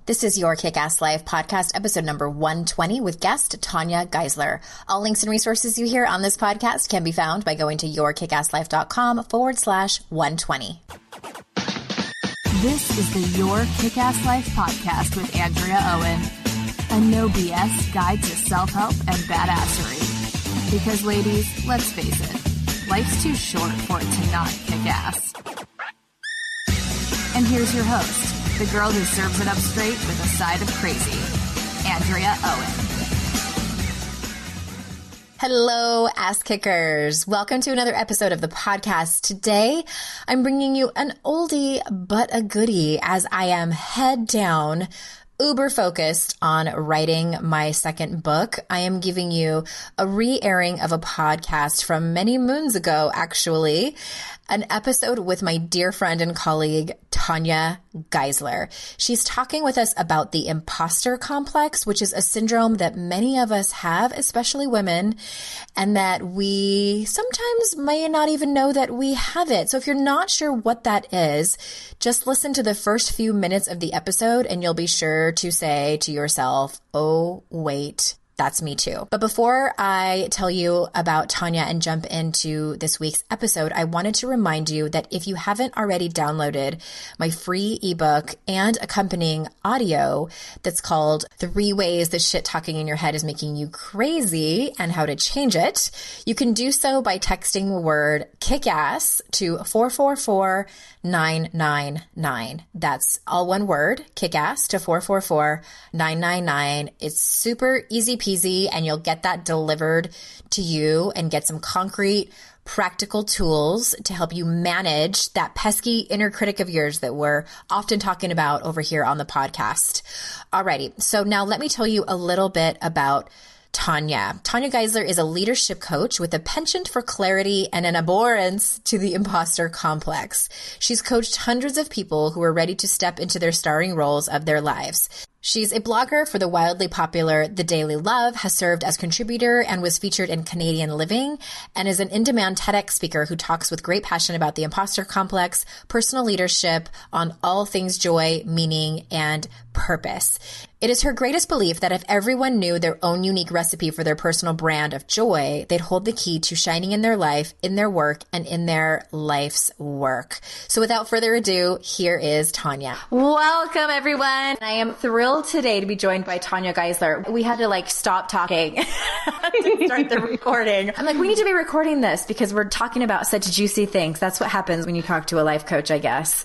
This is Your Kick-Ass Life podcast, episode number 120 with guest Tanya Geisler. All links and resources you hear on this podcast can be found by going to yourkickasslife.com/120. This is the Your Kick-Ass Life podcast with Andrea Owen, a no BS guide to self-help and badassery. Because ladies, let's face it, life's too short for it to not kick ass. And here's your host, the girl who serves it up straight with a side of crazy, Andrea Owen. Hello, ass kickers. Welcome to another episode of the podcast. Today, I'm bringing you an oldie but a goodie as I am head down, uber focused on writing my second book. I am giving you a re-airing of a podcast from many moons ago, actually, an episode with my dear friend and colleague, Tanya Geisler. She's talking with us about the Imposter Complex, which is a syndrome that many of us have, especially women, and that we sometimes may not even know that we have it. So if you're not sure what that is, just listen to the first few minutes of the episode and you'll be sure to say to yourself, oh, wait, that's me too. But before I tell you about Tanya and jump into this week's episode, I wanted to remind you that if you haven't already downloaded my free ebook and accompanying audio that's called 3 Ways the Shit Talking in Your Head is Making You Crazy and How to Change It, you can do so by texting the word kick-ass to 444-999. That's all one word, kick-ass to 444-999. It's super easy peasy and you'll get that delivered to you and get some concrete, practical tools to help you manage that pesky inner critic of yours that we're often talking about over here on the podcast. Alrighty, so now let me tell you a little bit about Tanya. Tanya Geisler is a leadership coach with a penchant for clarity and an abhorrence to the imposter complex. She's coached hundreds of people who are ready to step into their starring roles of their lives. She's a blogger for the wildly popular The Daily Love, has served as contributor and was featured in Canadian Living, and is an in-demand TEDx speaker who talks with great passion about the imposter complex, personal leadership, on all things joy, meaning, and purpose. It is her greatest belief that if everyone knew their own unique recipe for their personal brand of joy, they'd hold the key to shining in their life, in their work, and in their life's work. So without further ado, here is Tanya. Welcome, everyone. I am thrilled today to be joined by Tanya Geisler. We had to stop talking to start the recording. I'm like, we need to be recording this because we're talking about such juicy things. That's what happens when you talk to a life coach, I guess.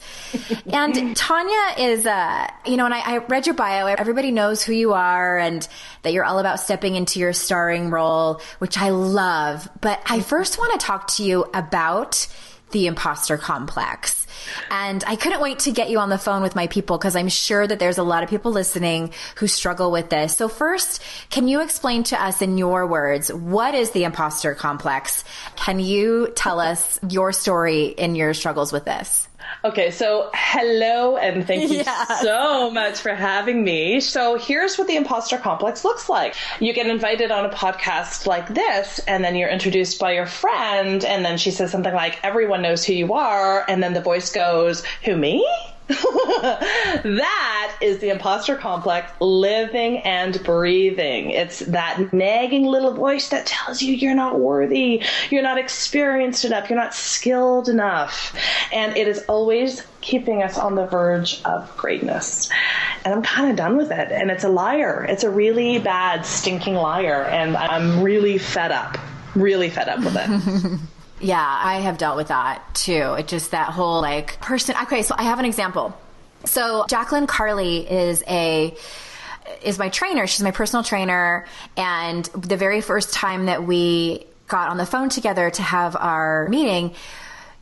And Tanya is, and I read your bio. Everybody knows who you are and that you're all about stepping into your starring role, which I love. But I first want to talk to you about the imposter complex. And I couldn't wait to get you on the phone with my people because I'm sure that there's a lot of people listening who struggle with this. So first, can you explain to us in your words, what is the imposter complex? Can you tell us your story in your struggles with this? Okay, so hello and thank you so much for having me. So here's what the imposter complex looks like. You get invited on a podcast like this, and then you're introduced by your friend, and then she says something like, everyone knows who you are, and then the voice goes, who, me? That is the imposter complex living and breathing. It's that nagging little voice that tells you you're not worthy, you're not experienced enough, you're not skilled enough. And it is always keeping us on the verge of greatness. And I'm kind of done with it. And it's a liar. It's a really bad, stinking liar. And I'm really fed up with it. Yeah, I have dealt with that too. It just that whole person. Okay, so I have an example. So Jacqueline Carley is my trainer. She's my personal trainer. And the very first time that we got on the phone together to have our meeting,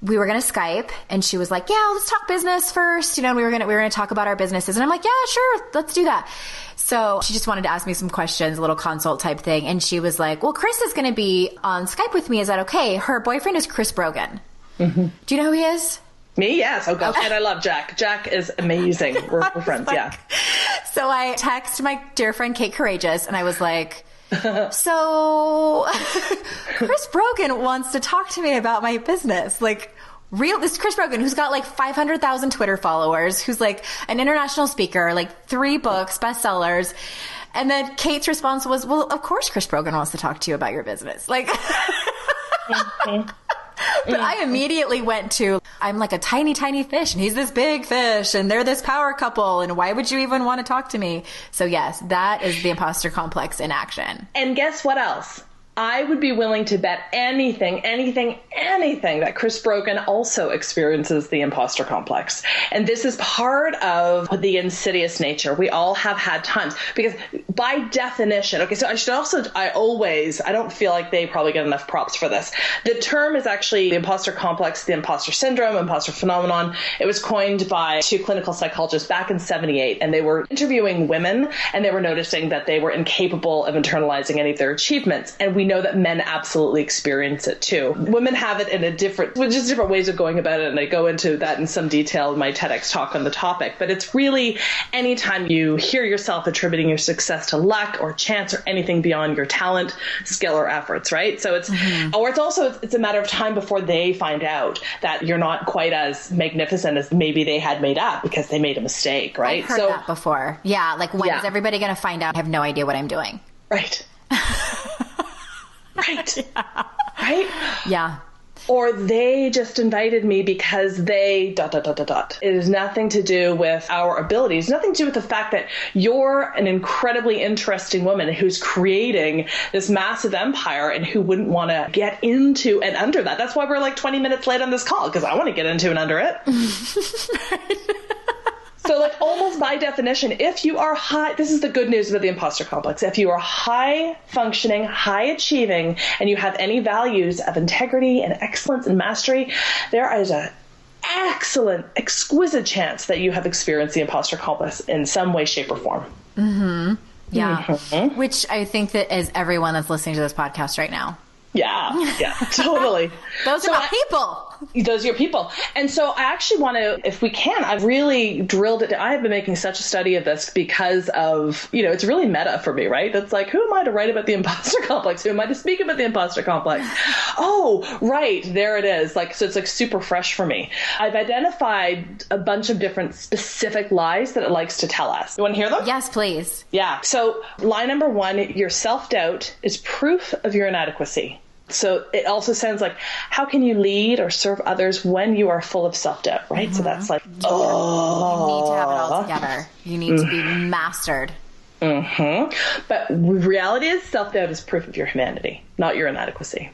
we were going to Skype and she was like, yeah, let's talk business first. And we were going to talk about our businesses. And I'm like, yeah, sure. Let's do that. So she just wanted to ask me some questions, a little consult type thing. And she was like, well, Chris is going to be on Skype with me. Is that okay? Her boyfriend is Chris Brogan. Mm-hmm. Do you know who he is? Me? Yes. Oh, gosh. And I love Jack. Jack is amazing. We're friends. Yeah. So I text my dear friend, Kate Courageous, and I was like, so Chris Brogan wants to talk to me about my business. This Chris Brogan, who's got like 500,000 Twitter followers, who's like an international speaker, like 3 books, bestsellers. And then Kate's response was, well, of course Chris Brogan wants to talk to you about your business. Like, but I immediately went to, I'm like a tiny, tiny fish and he's this big fish and they're this power couple. And why would you even want to talk to me? So yes, that is the imposter complex in action. And guess what else? I would be willing to bet anything that Chris Brogan also experiences the imposter complex. And this is part of the insidious nature. We all have had times because by definition, okay, so I don't feel like they probably get enough props for this. The term is actually the imposter complex, the imposter syndrome, imposter phenomenon. It was coined by 2 clinical psychologists back in 1978, and they were interviewing women and they were noticing that they were incapable of internalizing any of their achievements. And we know that men absolutely experience it too. Women have it in different ways of going about it, and I go into that in some detail in my TEDx talk on the topic. But it's really anytime you hear yourself attributing your success to luck or chance or anything beyond your talent, skill, or efforts, right? So it's a matter of time before they find out that you're not quite as magnificent as maybe they had made up because they made a mistake, right? I've heard that before. Yeah, like when is everybody going to find out? I have no idea what I'm doing. Right. Right. Yeah. Right? Yeah. Or they just invited me because they ... It has nothing to do with our abilities, nothing to do with the fact that you're an incredibly interesting woman who's creating this massive empire and who wouldn't want to get into and under that. That's why we're like 20 minutes late on this call, because I want to get into and under it. So like almost by definition, if you are this is the good news about the imposter complex. If you are high functioning, high achieving, and you have any values of integrity and excellence and mastery, there is an excellent, exquisite chance that you have experienced the imposter complex in some way, shape, or form. Mm-hmm. Yeah. Mm-hmm. Which I think that is everyone that's listening to this podcast right now. Yeah, totally. Those are my people. Those are your people. And so I actually want to, if we can, I've really drilled it. I have been making such a study of this because of, it's really meta for me, right? It's like, who am I to write about the imposter complex? Who am I to speak about the imposter complex? Oh, right. There it is. So it's like super fresh for me. I've identified a bunch of different specific lies that it likes to tell us. You want to hear them? Yes, please. Yeah. So lie number 1, your self-doubt is proof of your inadequacy. So it also sounds like, how can you lead or serve others when you are full of self-doubt, right? Mm-hmm. So that's like, you need to have it all together. You need to be mastered. Mm-hmm. But reality is self-doubt is proof of your humanity, not your inadequacy.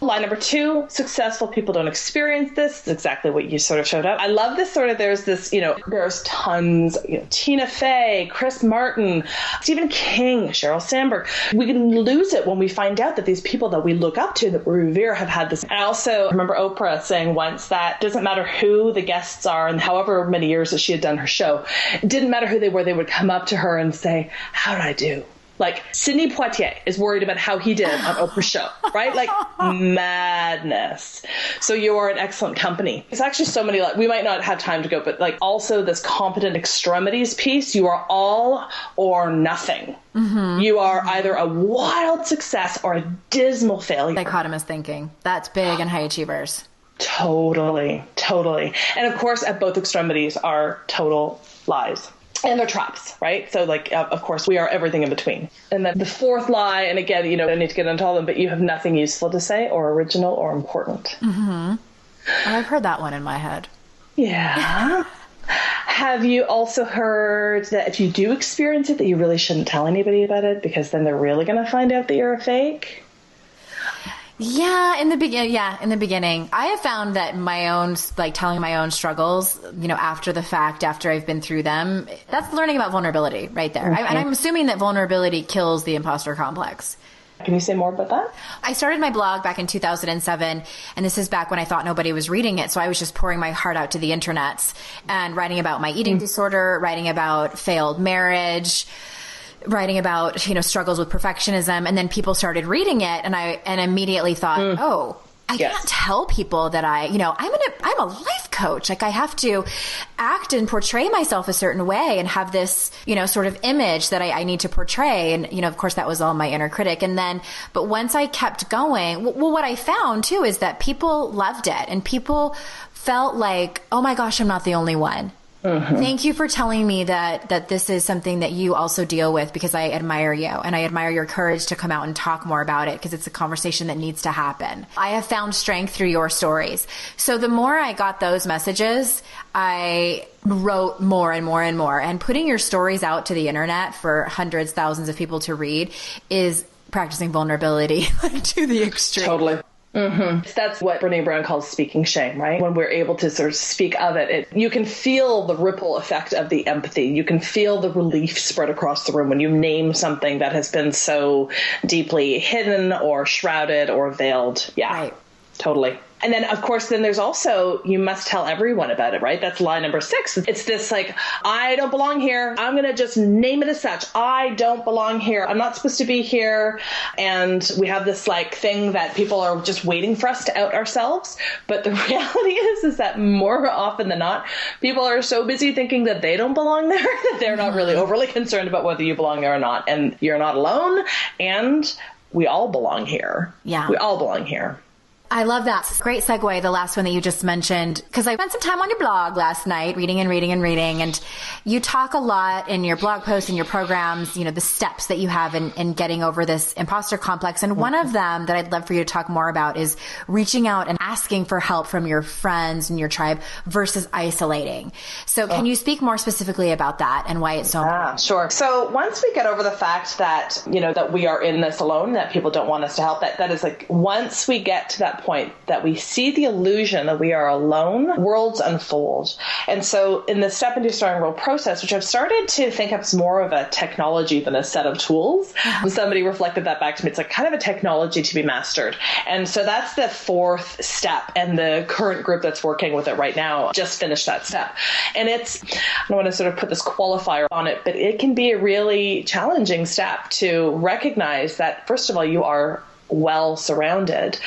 Line number 2, successful people don't experience this. It's exactly what you sort of showed up. I love this there's this, there's tons, Tina Fey, Chris Martin, Stephen King, Sheryl Sandberg. We can lose it when we find out that these people that we look up to, that we revere, have had this. I also remember Oprah saying once that it doesn't matter who the guests are and however many years that she had done her show, it didn't matter who they were, they would come up to her and say, how did I do? Like Sidney Poitier is worried about how he did on Oprah's show, right? Like madness. So you are an excellent company. It's actually so many, we might not have time to go, but also this competent extremities piece, you are all or nothing. Mm-hmm. You are either a wild success or a dismal failure. Dichotomous thinking. That's big in high achievers. Totally. And of course, at both extremities are total lies. And they're traps, right? So of course, we are everything in between. And then the 4th lie, and again, I don't need to get into all of them, but you have nothing useful to say or original or important. Mm-hmm. I've heard that one in my head. Yeah. Have you also heard that if you do experience it, that you really shouldn't tell anybody about it because then they're really going to find out that you're a fake? Yeah, in the beginning, I have found that my own, telling my own struggles, after the fact, after I've been through them, that's learning about vulnerability right there. Mm-hmm. And I'm assuming that vulnerability kills the imposter complex. Can you say more about that? I started my blog back in 2007, and this is back when I thought nobody was reading it. So I was just pouring my heart out to the internets and writing about my eating disorder, writing about failed marriage, writing about, struggles with perfectionism. And then people started reading it, and I immediately thought, oh, I can't tell people that I'm a life coach. Like I have to act and portray myself a certain way and have this, sort of image that I need to portray. And, of course that was all my inner critic. And then, but once I kept going, well, what I found too is that people loved it and people felt like, oh my gosh, I'm not the only one. Mm-hmm. Thank you for telling me that this is something that you also deal with, because I admire you and I admire your courage to come out and talk more about it, because it's a conversation that needs to happen. I have found strength through your stories. So the more I got those messages, I wrote more and more and more. And putting your stories out to the internet for hundreds, thousands of people to read is practicing vulnerability to the extreme. Totally. Mm-hmm. That's what Brené Brown calls speaking shame, right? When we're able to sort of speak of it, you can feel the ripple effect of the empathy. You can feel the relief spread across the room when you name something that has been so deeply hidden or shrouded or veiled. Yeah, right. Totally. And then, of course, then there's also, you must tell everyone about it, right? That's line number 6. It's this like, I don't belong here. I'm going to just name it as such. I don't belong here. I'm not supposed to be here. And we have this like thing that people are just waiting for us to out ourselves. But the reality is that more often than not, people are so busy thinking that they don't belong there that they're not really overly concerned about whether you belong there or not. And you're not alone. And we all belong here. Yeah. We all belong here. I love that. Great segue, the last one that you just mentioned, because I spent some time on your blog last night reading. And you talk a lot in your blog posts and your programs, the steps that you have in getting over this imposter complex. And one of them that I'd love for you to talk more about is reaching out and asking for help from your friends and your tribe versus isolating. So can you speak more specifically about that and why it's so important? Sure. So once we get over the fact that, that we are in this alone, that people don't want us to help, that is like, once we get to that point that we see the illusion that we are alone, worlds unfold. And so in the Step Into Starring World process, which I've started to think of as more of a technology than a set of tools, somebody reflected that back to me. It's like kind of a technology to be mastered. And so that's the 4th step. And the current group that's working with it right now just finished that step. And I don't want to sort of put this qualifier on it, but it can be a really challenging step to recognize that, first of all, you are well surrounded.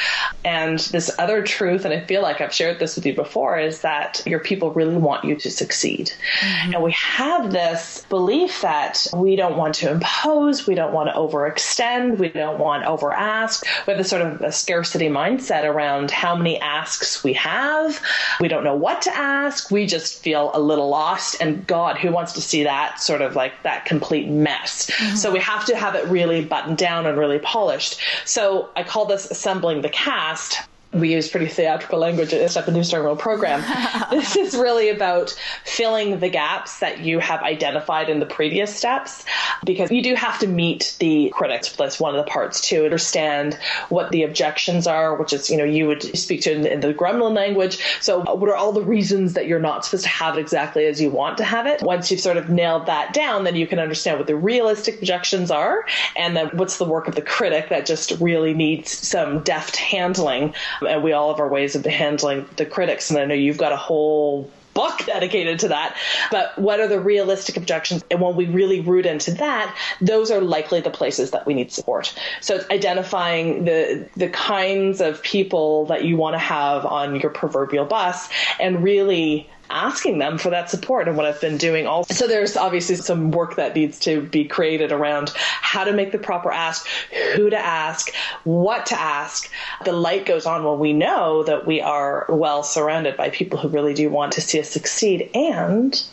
And this other truth, and I feel like I've shared this with you before, is that your people really want you to succeed. Mm-hmm. And we have this belief that we don't want to impose, we don't want to overextend, we don't want to overask. We have this sort of a scarcity mindset around how many asks we have. We don't know what to ask. We just feel a little lost. And God, who wants to see that sort of like that complete mess? Mm-hmm. So we have to have it really buttoned down and really polished. So I call this assembling the cast. We use pretty theatrical language in the Step Into Starring World program. This is really about filling the gaps that you have identified in the previous steps, because you do have to meet the critics. That's one of the parts to understand what the objections are, which is, you would speak to in the gremlin language. So what are all the reasons that you're not supposed to have it exactly as you want to have it? Once you've sort of nailed that down, then you can understand what the realistic objections are, and then what's the work of the critic that just really needs some deft handling. And we all have our ways of handling the critics. And I know you've got a whole book dedicated to that. But what are the realistic objections? And when we really root into that, those are likely the places that we need support. So it's identifying the kinds of people that you want to have on your proverbial bus and really asking them for that support, and what I've been doing also. So there's obviously some work that needs to be created around how to make the proper ask, who to ask, what to ask. The light goes on when we know that we are well surrounded by people who really do want to see us succeed, and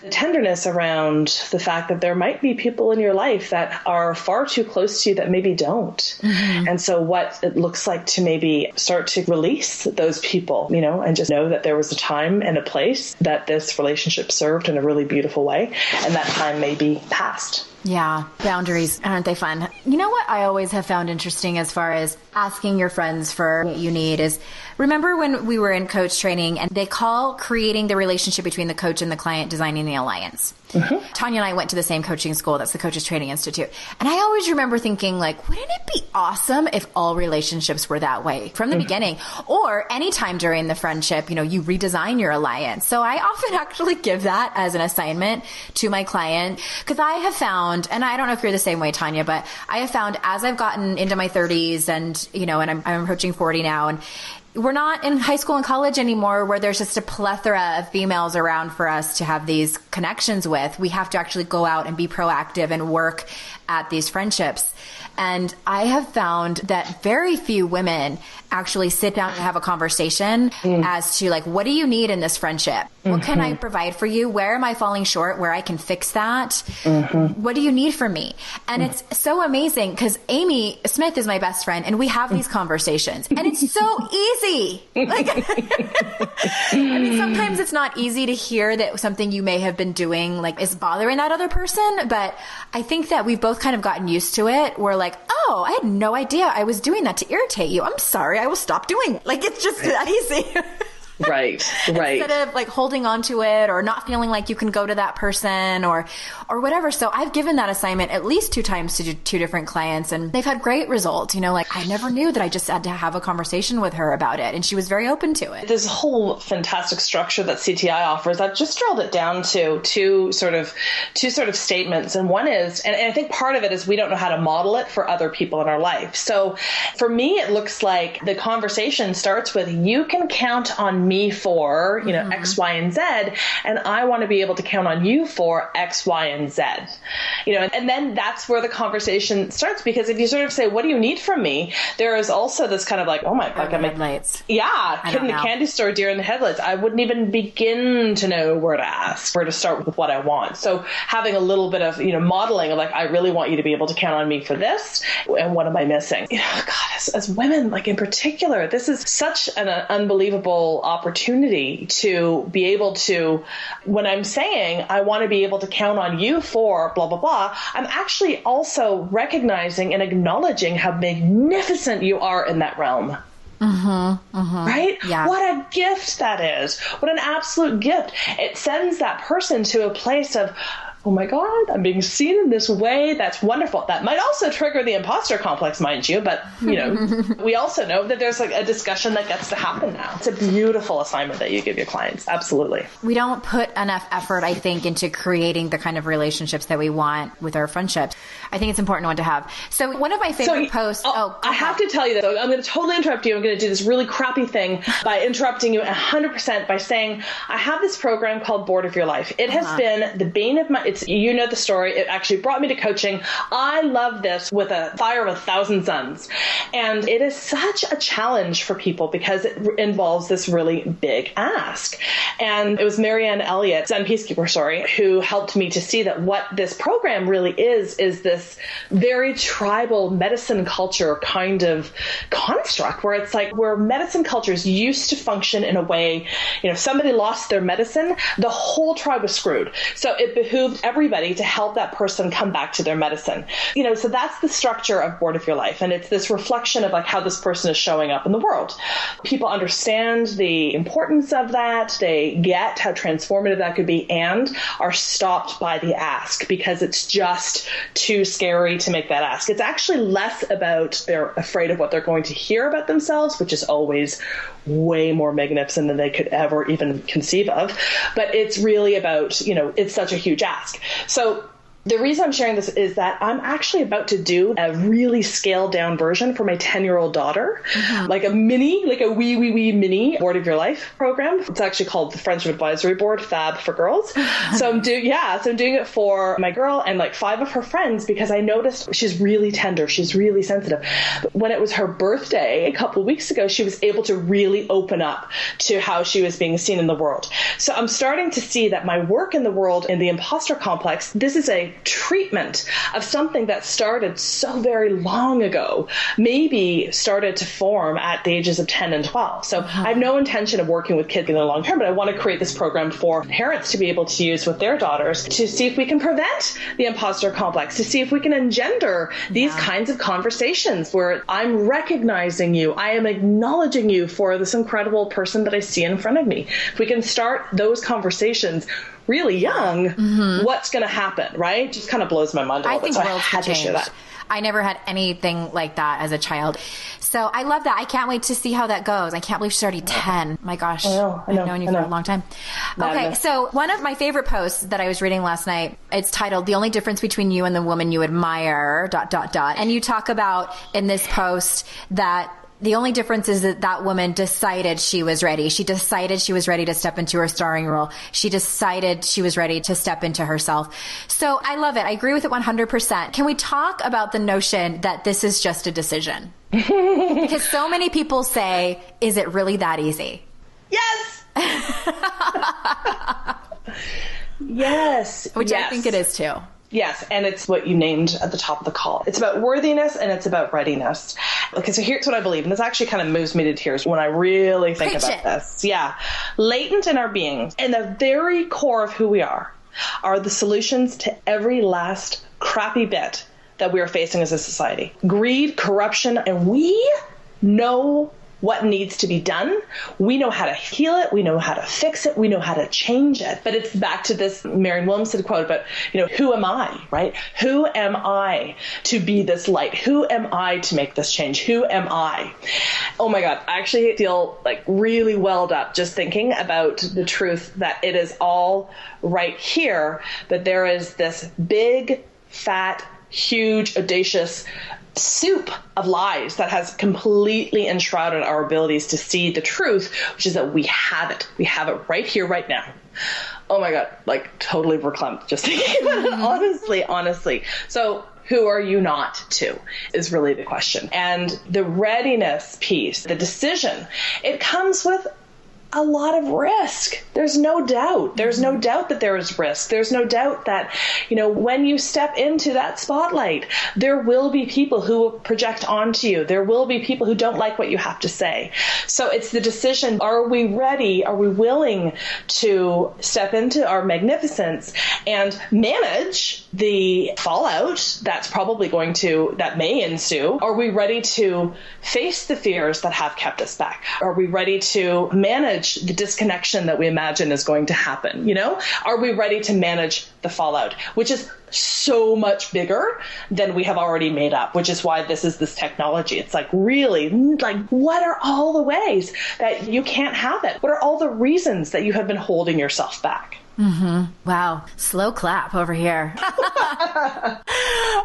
the tenderness around the fact that there might be people in your life that are far too close to you that maybe don't. Mm-hmm. And so what it looks like to maybe start to release those people, and just know that there was a time and a place that this relationship served in a really beautiful way, and that time may be past. Yeah. Boundaries. Aren't they fun? You know what I always have found interesting as far as asking your friends for what you need is, remember when we were in coach training and they call creating the relationship between the coach and the client designing the alliance. Mm-hmm. Tanya and I went to the same coaching school. That's the Coaches Training Institute. And I always remember thinking, like, wouldn't it be awesome if all relationships were that way from the beginning? Or anytime during the friendship, you redesign your alliance. So I often actually give that as an assignment to my client, because I have found, and I don't know if you're the same way, Tanya, but I have found as I've gotten into my 30s and, you know, and I'm approaching 40 now, and we're not in high school and college anymore where there's just a plethora of females around for us to have these connections with. We have to actually go out and be proactive and work at these friendships. And I have found that very few women actually sit down and have a conversation as to like, what do you need in this friendship? What can I provide for you? Where am I falling short? Where I can fix that? What do you need from me? And it's so amazing because Amy Smith is my best friend and we have these conversations and it's so easy. Like, I mean, sometimes it's not easy to hear that something you may have been doing like is bothering that other person. But I think that we've both kind of gotten used to it. We're like, oh, I had no idea I was doing that to irritate you. I'm sorry. I will stop doing it. Like, it's just that easy. Right. Instead of like holding on to it or not feeling like you can go to that person or whatever. So I've given that assignment at least 2 times to 2 different clients and they've had great results. You know, like I never knew that I just had to have a conversation with her about it. And she was very open to it. This whole fantastic structure that CTI offers, I've just drilled it down to two sort of statements. And one is, and I think part of it is we don't know how to model it for other people in our life. So for me, it looks like the conversation starts with, you can count on me for, you know, X, Y, and Z, and I want to be able to count on you for X, Y, and Z. You know, and then that's where the conversation starts, because if you sort of say, what do you need from me? There is also this kind of like, oh my God, headlights. Yeah, kid in the candy store, deer in the headlights. I wouldn't even begin to know where to ask, where to start with what I want. So having a little bit of, you know, modeling of like, I really want you to be able to count on me for this, and what am I missing? You know, God, as women, like in particular, this is such an unbelievable opportunity to be able to, when I'm saying I want to be able to count on you for blah, blah, blah, I'm actually also recognizing and acknowledging how magnificent you are in that realm. Right? Yeah. What a gift that is. What an absolute gift. It sends that person to a place of, oh my God, I'm being seen in this way. That's wonderful. That might also trigger the imposter complex, mind you. But, you know, we also know that there's like a discussion that gets to happen now. It's a beautiful assignment that you give your clients. Absolutely. We don't put enough effort, I think, into creating the kind of relationships that we want with our friendships. I think it's an important one to have. So one of my favorite posts. I have to tell you this. I'm going to totally interrupt you. I'm going to do this really crappy thing by interrupting you 100% by saying, I have this program called Bored of Your Life. It has been the bane of my, you know the story. It actually brought me to coaching. I love this with a fire of 1,000 suns. And it is such a challenge for people because it involves this really big ask. And it was Marianne Elliott, Zen Peacekeeper, who helped me to see that what this program really is this very tribal medicine culture kind of construct where it's like where medicine cultures used to function in a way, you know, somebody lost their medicine, the whole tribe was screwed. So it behooved everybody to help that person come back to their medicine. You know, so that's the structure of Bored of Your Life. And it's this reflection of like how this person is showing up in the world. People understand the importance of that. They get how transformative that could be and are stopped by the ask because it's just too scary to make that ask. It's actually less about they're afraid of what they're going to hear about themselves, which is always way more magnificent than they could ever even conceive of. But it's really about, you know, it's such a huge ask. So the reason I'm sharing this is that I'm actually about to do a really scaled down version for my 10-year-old daughter, like a wee mini Bored of Your Life program. It's actually called the Friendship Advisory Board, Fab for Girls. So I'm doing it for my girl and like 5 of her friends because I noticed she's really tender. She's really sensitive. But when it was her birthday a couple of weeks ago, she was able to really open up to how she was being seen in the world. So I'm starting to see that my work in the world in the Imposter Complex, this is a treatment of something that started so very long ago, maybe started to form at the ages of 10 and 12. So I have no intention of working with kids in the long term, but I want to create this program for parents to be able to use with their daughters to see if we can prevent the imposter complex, to see if we can engender these kinds of conversations where I'm recognizing you, I am acknowledging you for this incredible person that I see in front of me. If we can start those conversations really young, what's going to happen, right? Just kind of blows my mind a little bit. I think worlds can change. I never had anything like that as a child. So I love that. I can't wait to see how that goes. I can't believe she's already 10. My gosh. I've known you for a long time. Okay. So one of my favorite posts that I was reading last night, it's titled, "The Only Difference Between You and the Woman You Admire, ... And you talk about in this post that the only difference is that that woman decided she was ready. She decided she was ready to step into her starring role. She decided she was ready to step into herself. So I love it. I agree with it 100%. Can we talk about the notion that this is just a decision? Because so many people say, is it really that easy? Yes. Yes. Which I think it is too. Yes, and it's what you named at the top of the call. It's about worthiness and it's about readiness. Okay, so here's what I believe, and this actually kind of moves me to tears when I really think about this. Yeah. Latent in our being, in the very core of who we are the solutions to every last crappy bit that we are facing as a society. Greed, corruption, and we know what needs to be done. We know how to heal it. We know how to fix it. We know how to change it. But it's back to this Marianne Williamson quote about, who am I, right? Who am I to be this light? Who am I to make this change? Who am I? Oh my God, I actually feel like really welled up just thinking about the truth that it is all right here, that there is this big, fat, huge, audacious soup of lies that has completely enshrouded our abilities to see the truth, which is that we have it. We have it right here, right now. Oh my God, like totally verklempt just thinking about it. Honestly. So who are you not to is really the question. And the readiness piece, the decision, it comes with a lot of risk. There's no doubt. There's no doubt that there is risk. There's no doubt that, when you step into that spotlight, there will be people who will project onto you. There will be people who don't like what you have to say. So it's the decision. Are we ready? Are we willing to step into our magnificence and manage the fallout that's probably that may ensue? Are we ready to face the fears that have kept us back? Are we ready to manage the disconnection that we imagine is going to happen? Are we ready to manage the fallout, which is so much bigger than we have already made up, which is why this is this technology. It's like, really, what are all the ways that you can't have it? What are all the reasons that you have been holding yourself back? Mm-hmm. Wow. Slow clap over here.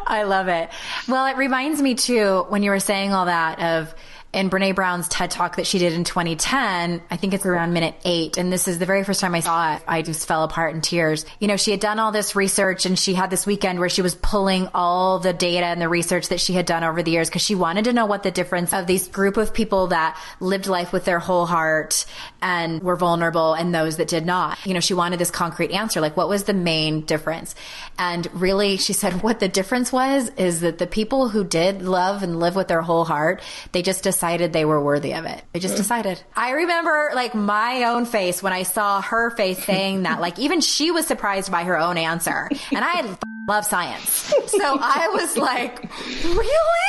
I love it. Well, it reminds me too, when you were saying all that, of in Brene Brown's TED Talk that she did in 2010, I think it's around minute 8. And this is the very first time I saw it. I just fell apart in tears. She had done all this research and she had this weekend where she was pulling all the data and the research that she had done over the years because she wanted to know what the difference of these group of people that lived life with their whole heart and were vulnerable and those that did not. She wanted this concrete answer, like what was the main difference? And really, she said what the difference was is that the people who did love and live with their whole heart, they just decided they were worthy of it. They just decided. I remember my own face when I saw her face saying that, even she was surprised by her own answer. And I love science. So I was like, really?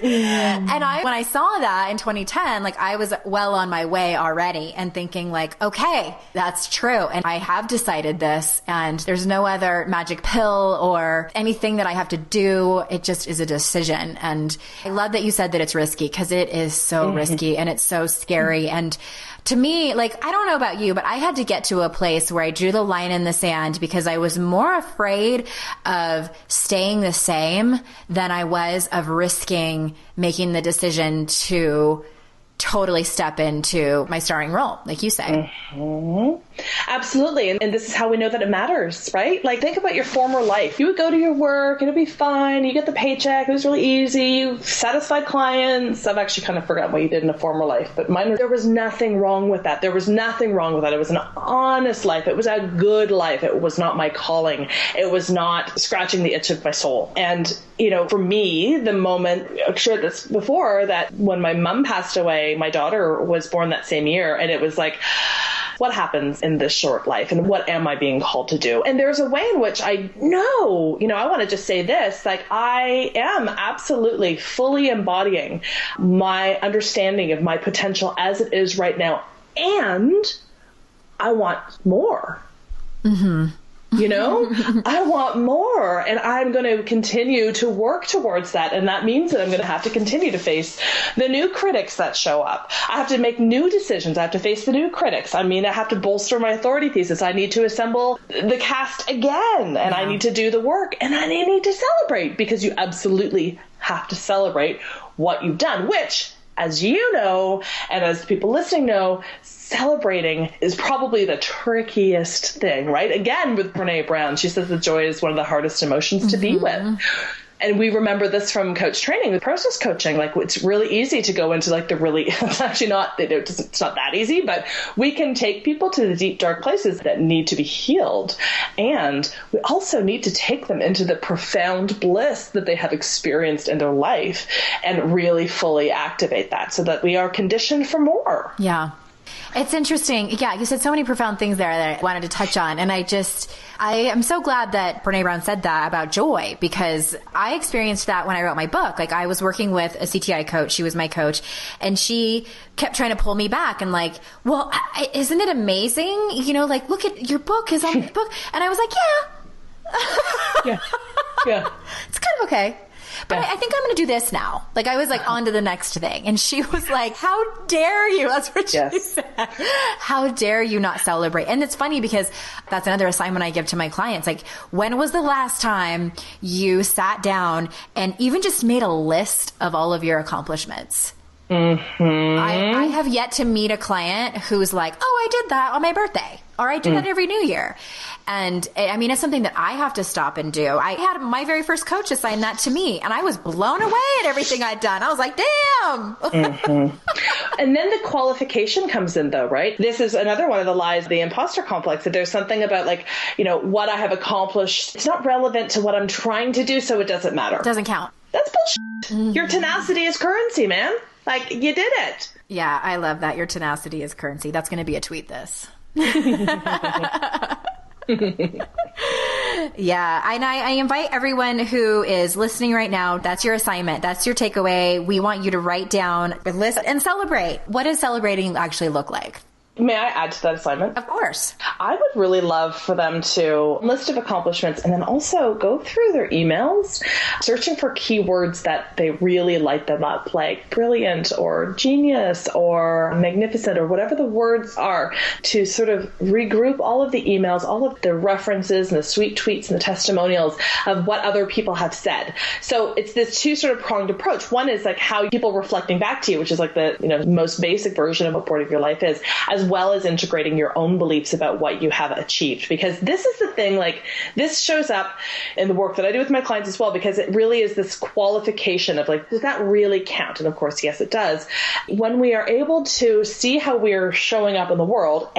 And when I saw that in 2010, I was well on my way already and thinking okay, that's true. And I have decided this and there's no other magic pill or anything that I have to do. It just is a decision. And I love that you said that it's risky because it is so risky and it's so scary. And to me, I don't know about you, but I had to get to a place where I drew the line in the sand because I was more afraid of staying the same than I was of risking making the decision to totally step into my starring role, like you say. Mm-hmm. Absolutely. And this is how we know that it matters, right? Think about your former life. You would go to your work, it'd be fine. You get the paycheck. It was really easy. You satisfied clients. I've actually kind of forgotten what you did in a former life, but there was nothing wrong with that. There was nothing wrong with that. It was an honest life. It was a good life. It was not my calling. It was not scratching the itch of my soul. And, for me, the moment, I've shared this before, that when my mom passed away, my daughter was born that same year. And it was what happens in this short life and what am I being called to do? And there's a way in which I know, I want to just say this, I am absolutely fully embodying my understanding of my potential as it is right now. And I want more. You know, I want more, and I'm going to continue to work towards that. And that means that I'm going to have to continue to face the new critics that show up. I have to make new decisions. I have to face the new critics. I mean, I have to bolster my authority thesis. I need to assemble the cast again, and I need to do the work, and I need to celebrate, because you absolutely have to celebrate what you've done, which, as you know, and as people listening know, celebrating is probably the trickiest thing, right? Again, with Brene Brown, she says that joy is one of the hardest emotions to be with. And we remember this from coach training, with process coaching. Like, it's really easy to go into like the really, it's actually not, it's not that easy, but we can take people to the deep, dark places that need to be healed. And we also need to take them into the profound bliss that they have experienced in their life and really fully activate that, so that we are conditioned for more. Yeah. It's interesting. Yeah, you said so many profound things there that I wanted to touch on. And I am so glad that Brene Brown said that about joy, because I experienced that when I wrote my book. Like, I was working with a CTI coach. She was my coach, and she kept trying to pull me back and like, well, isn't it amazing? You know, like, look at your book is on the book. And I was like, yeah. It's kind of okay. But I think I'm going to do this now. Like, I was like, on to the next thing. And she was like, how dare you? That's what she said. How dare you not celebrate? And it's funny, because that's another assignment I give to my clients. Like, when was the last time you sat down and even just made a list of all of your accomplishments? I have yet to meet a client who's like, oh, I did that on my birthday, or I do that every New Year. And I mean, it's something that I have to stop and do. I had my very first coach assign that to me, and I was blown away at everything I'd done. I was like, damn. And then the qualification comes in, though, right? This is another one of the lies of the imposter complex, that there's something about, like, you know, what I have accomplished. It's not relevant to what I'm trying to do, so it doesn't matter. Doesn't count. That's bullshit. Your tenacity is currency, man. Like, you did it. Yeah, I love that. Your tenacity is currency. That's going to be a tweet this. Yeah. And I invite everyone who is listening right now, that's your assignment. That's your takeaway. We want you to write down a list and celebrate. What does celebrating actually look like? May I add to that assignment? Of course. I would really love for them to list of accomplishments, and then also go through their emails, searching for keywords that they really light them up, like brilliant or genius or magnificent or whatever the words are, to sort of regroup all of the emails, all of the references and the sweet tweets and the testimonials of what other people have said. So it's this two sort of pronged approach. One is like how people reflecting back to you, which is like the most basic version of what Board of Your Life is, as well as integrating your own beliefs about what you have achieved. Because this is the thing, like, this shows up in the work that I do with my clients as well, because it really is this qualification of like, does that really count? And of course, yes, it does. When we are able to see how we're showing up in the world,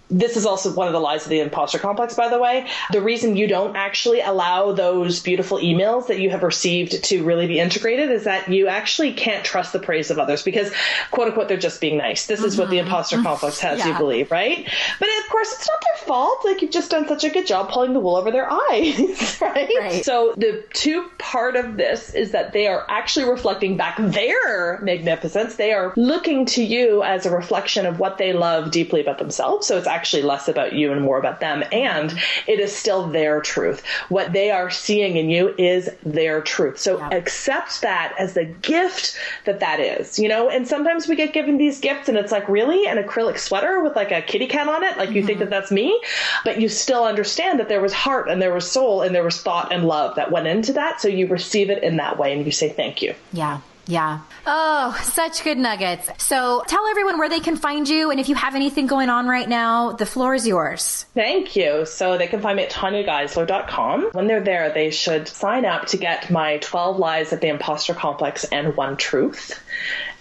this is also one of the lies of the imposter complex, by the way. The reason you don't actually allow those beautiful emails that you have received to really be integrated is that you actually can't trust the praise of others, because, quote unquote, they're just being nice. This is what the imposter complex has you believe, right? But of course, it's not their fault. Like, you've just done such a good job pulling the wool over their eyes, right? So the two part of this is that they are actually reflecting back their magnificence. They are looking to you as a reflection of what they love deeply about themselves. So it's actually less about you and more about them. And it is still their truth. What they are seeing in you is their truth. So accept that as the gift that is, and sometimes we get given these gifts and it's like, really? An acrylic sweater with like a kitty cat on it? Like, you think that that's me? But you still understand that there was heart and there was soul and there was thought and love that went into that. So you receive it in that way and you say, thank you. Yeah. Yeah. Oh, such good nuggets. So tell everyone where they can find you. And if you have anything going on right now, the floor is yours. Thank you. So they can find me at TanyaGeisler.com. When they're there, they should sign up to get my 12 Lies of the Imposter Complex and 1 Truth.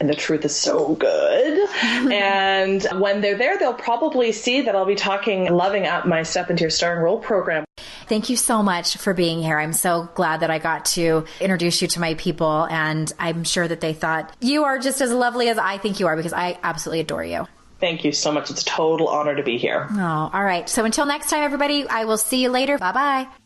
And the truth is so good. And when they're there, they'll probably see that I'll be loving up my Step Into Your Starring Role program. Thank you so much for being here. I'm so glad that I got to introduce you to my people. And I'm sure that they thought you are just as lovely as I think you are, because I absolutely adore you. Thank you so much. It's a total honor to be here. Oh, all right. So until next time, everybody, I will see you later. Bye-bye.